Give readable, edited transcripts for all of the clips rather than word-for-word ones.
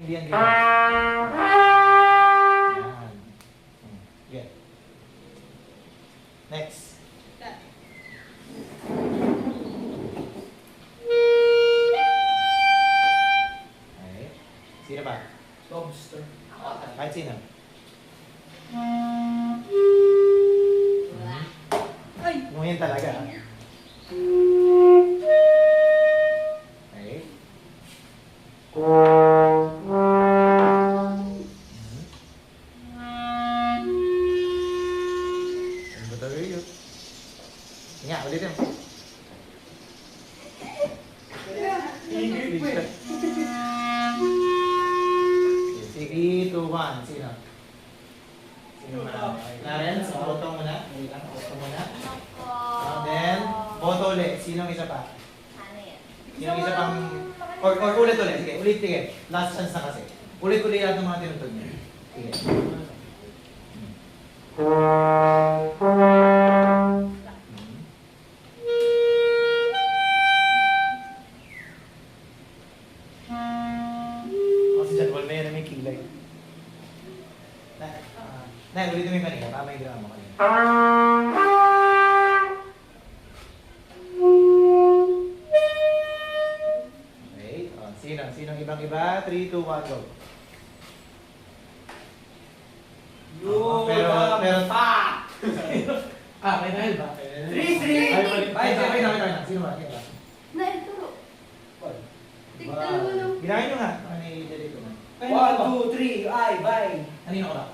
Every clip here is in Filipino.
Hindi yan ganyan. Yan. Get. Next. Okay. Sino ba? Lobster. Kahit sino. Ay! Nguhin talaga. Okay. Ano ba talaga yun? Nga, ulitin. Ingrid po eh. Sige, 2, 1. Sino? Sino ba? Clarence, boto muna. Wait lang, boto muna. And then, boto ulit. Sinong isa pa? Ano yan? Sinong isa pang... Or ulit. Sige, ulit. Sige. Last chance na kasi. Ulit lahat ng mga tinutog niya. Sige. Kasi dyan, wala na may kilay. Ulitin mo yung kanina. Tama yung drama mo kanina. Okay. Sino? Sinong ibang-iba? 3, 2, 1, go. Pero... may dahil ba? 3-3. Ay, Sino ba? Dahil turo. Tigdalawa lang. Ginahin nyo nga. Ano yung dito na? 1, 2, 3. Ay, bye. Kanina ko na?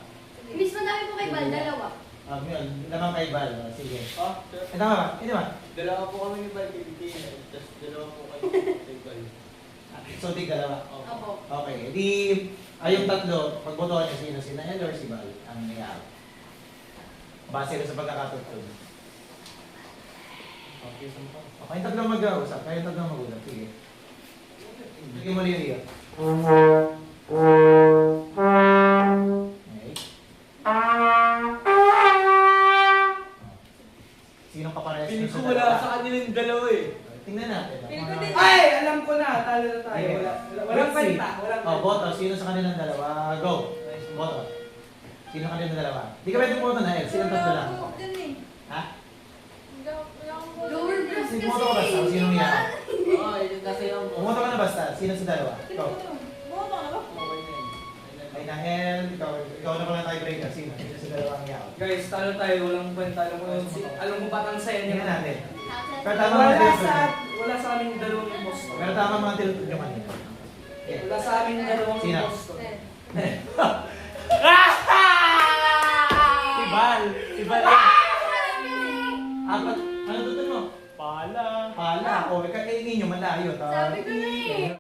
Miss madami po kay Val, dalawa. Yun. Lamang kay Val. Sige. Ah, Tama ba? Hindi ba? dalawa po kami ni Valentine, tapos dalawa po kayo kay Val. So, di dalawa. Opo. Okay. Di, yung tatlo, pagbotohan niyo sino? Si Nael or si Val? Ang nangyari. Base rin sa pagkakatutog. Okay, saan pa? Okay, yung tatlong mag-uusap. Kayo yung tatlong mag-uusap. Sige. Sige mo Liria. Okay. Sinong kaparehas? Piling ko wala sa kanila yung dalawa eh. Tingnan natin. Piling ko din. Ay, alam ko na. Talo na tayo. Walang kwenta. Walang Boto. Sino sa kanilang dalawa? Go. Boto. Sino kanilang dalawa? Di ka pwede boto na eh. Silang tatlo lang. Ha? Lower breast Si kasi. boto ka basta. Sino niya? Oo, yun kasi yung... Bumoto ka na basta. Sino sa dalawa? Go. Boto na ba? Okay na yun. Ay Nahel. Ikaw na pala tiebreaker. Sino? Sino sa dalawa ang yaw? Guys, talo tayo. Walang kwenta. Alam mo ba't ang saya niya? Tingnan natin. Pero tama mga tilutog. Wala sa amin dalawang impostor. Pero tama mga tilutog nyo kanina. Okay. Wala sa amin dalawang Sino? impostor. Si Val. Si Val. Apat. Ano tutun mo? Pala. Pala. O, kainin nyo malayo. Sabi ko na eh.